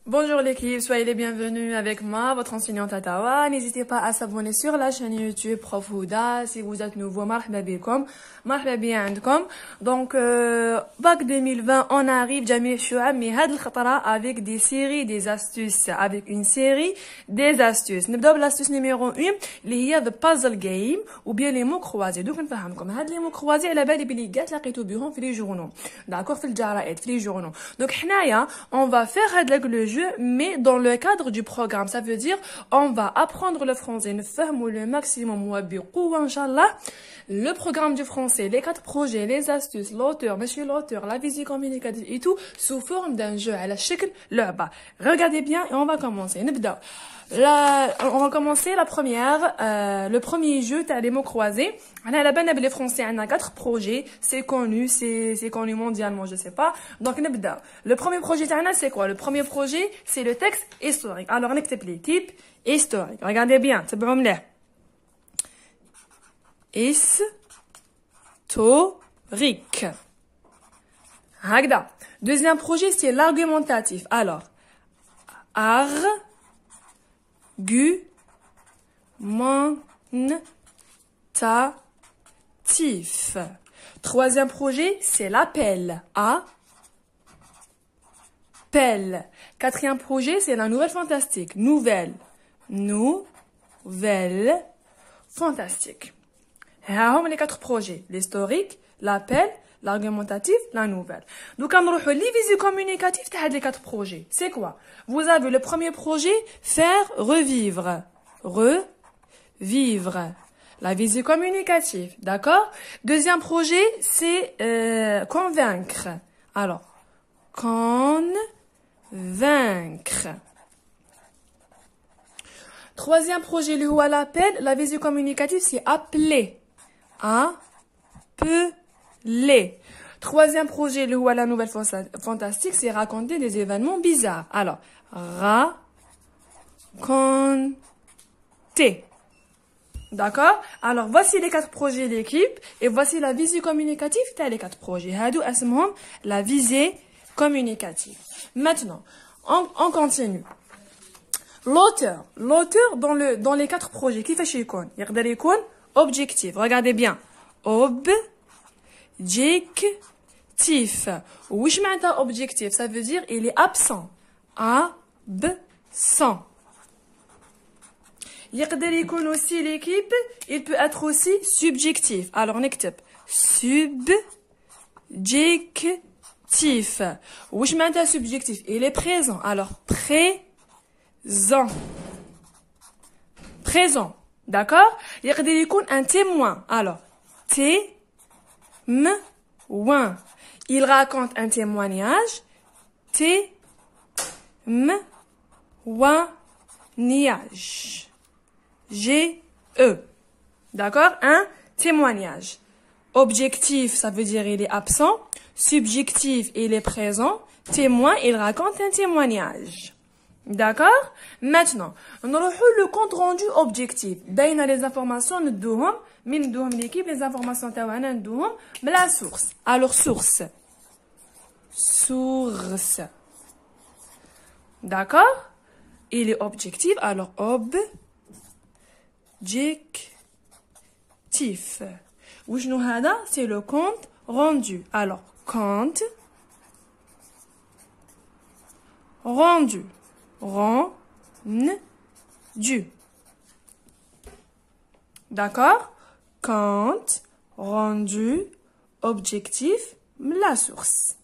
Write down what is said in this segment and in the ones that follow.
Bonjour l'équipe, soyez les bienvenus avec moi, votre enseignante Atawa. N'hésitez pas à s'abonner sur la chaîne YouTube Prof Houda. Si vous êtes nouveau, marhaba bikom, marhaba bien عندكم. Donc, bac 2020, on arrive, Jamil Chouab, mais had al-khatara avec des séries, des astuces, avec une série des astuces. نبدأ l'astuce numéro 1, اللي هي the puzzle game, ou bien les mots croisés. دوك نفهمكم هاد les mots croisés على بالي بلي قاعد لقيتو بهم في لي جورنو. D'accord, في الجرائد, في لي جورنو. Donc, حنايا, on va faire هاد le jeu, mais dans le cadre du programme. Ça veut dire, on va apprendre le français, نفهموا le maximum وبقوة إن شاء الله. Le programme du français, les 4 projets, les astuces, l'auteur, monsieur l'auteur, la visée communicative et tout, sous forme d'un jeu à la شكل لعبة. Regardez bien et on va commencer. نبدأ. On va commencer la première, le premier jeu, t'as les mots croisés. On a la bonne les français, on a 4 projets, c'est connu mondialement, je sais pas. Donc, نبدأ. Le premier projet, c'est quoi? Le premier projet, c'est le texte historique. Alors, on écrit les types historiques. Regardez bien, c'est bon, là. Historique. Hagda. Deuxième projet, c'est l'argumentatif. Alors, argumentatif. Troisième projet, c'est l'appel. Appel. Quatrième projet, c'est la nouvelle fantastique. Nouvelle fantastique. هاهم les 4 projets. L'historique, l'appel, l'argumentatif, la nouvelle. Donc, on va les visites communicatives de les 4 projets. C'est quoi? Vous avez le premier projet, faire revivre. Revivre. La visite communicative. D'accord? Deuxième projet, c'est convaincre. Alors, convaincre. Troisième projet, le ou l'appel, la visite communicative, c'est appeler. Appeler. Troisième projet, le ou la nouvelle fantastique, c'est raconter des événements bizarres. Alors, raconter. D'accord? Alors, voici les 4 projets d'équipe et voici la visée communicative. T'as les 4 projets. Hadou asmhom, la visée communicative. Maintenant, on continue. L'auteur dans les 4 projets, qui fait chez Icon? يقدر يكون objectif. Regardez bien. Objectif. وش معناتها objectif? Ça veut dire il est absent. Absent. يقدر يكون aussi l'équipe, il peut être aussi subjectif. Alors نكتب subjectif. وش معناتها subjectif? Il est présent. Alors présent. D'accord? يقدر يكون un témoin. Alors, témoin. Il raconte un témoignage. Témoignage. G-E. D'accord? Un témoignage. Objectif, ça veut dire il est absent. Subjectif, il est présent. Témoin, il raconte un témoignage. D'accord? Maintenant, on aura le compte rendu objectif. D'ailleurs, les informations, nous devons l'équipe, les informations, nous devons la source. Alors, source. D'accord? Il est objectif, alors objectif. Ou hada, c'est le compte rendu. Alors, compte rendu. Rendu. D'accord? Compte rendu objectif, la source.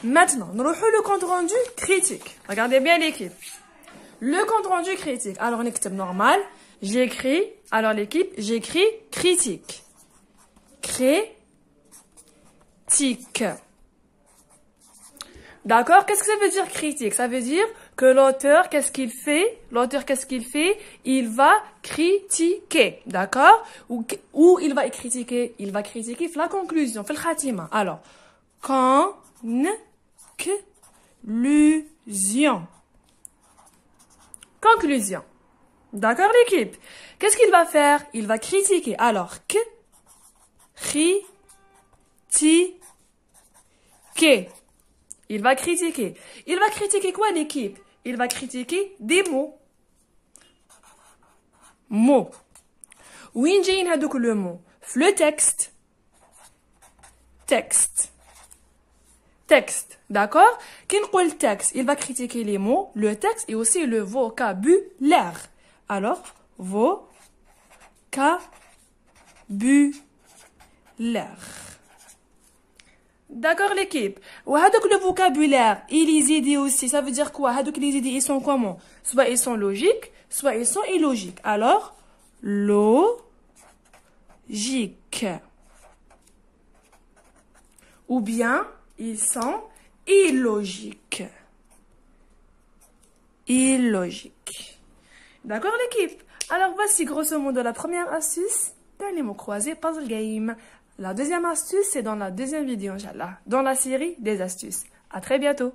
Maintenant, nous allons le compte rendu critique. Regardez bien l'équipe. Le compte rendu critique. Alors, on écrit normal. J'écris. Alors, l'équipe, j'écris critique. Critique. D'accord? Qu'est-ce que ça veut dire critique? Ça veut dire que l'auteur, qu'est-ce qu'il fait? Il va critiquer. D'accord? Ou il va critiquer? Il va critiquer la conclusion, fait le khatima. Alors, conclusion. D'accord, l'équipe? Qu'est-ce qu'il va faire? Il va critiquer. Alors, critiquer. Il va critiquer. Il va critiquer quoi, l'équipe? Il va critiquer des mots. Mots. وين جايين هادوك le mot? Le texte. Texte. Texte. D'accord? Qui نقول texte? Il va critiquer les mots, le texte et aussi le vocabulaire. Alors, vocabulaire. D'accord, l'équipe? وهذوك le vocabulaire, il les idées aussi, ça veut dire quoi? هذوك les idées, ils sont comment? Soit ils sont logiques, soit ils sont illogiques. Alors, logique. Ou bien, ils sont illogiques. Illogiques. D'accord, l'équipe? Alors, voici grosso modo la première astuce dans les mots croisés puzzle game. La deuxième astuce, c'est dans la deuxième vidéo, Inch'Allah, dans la série des astuces. À très bientôt.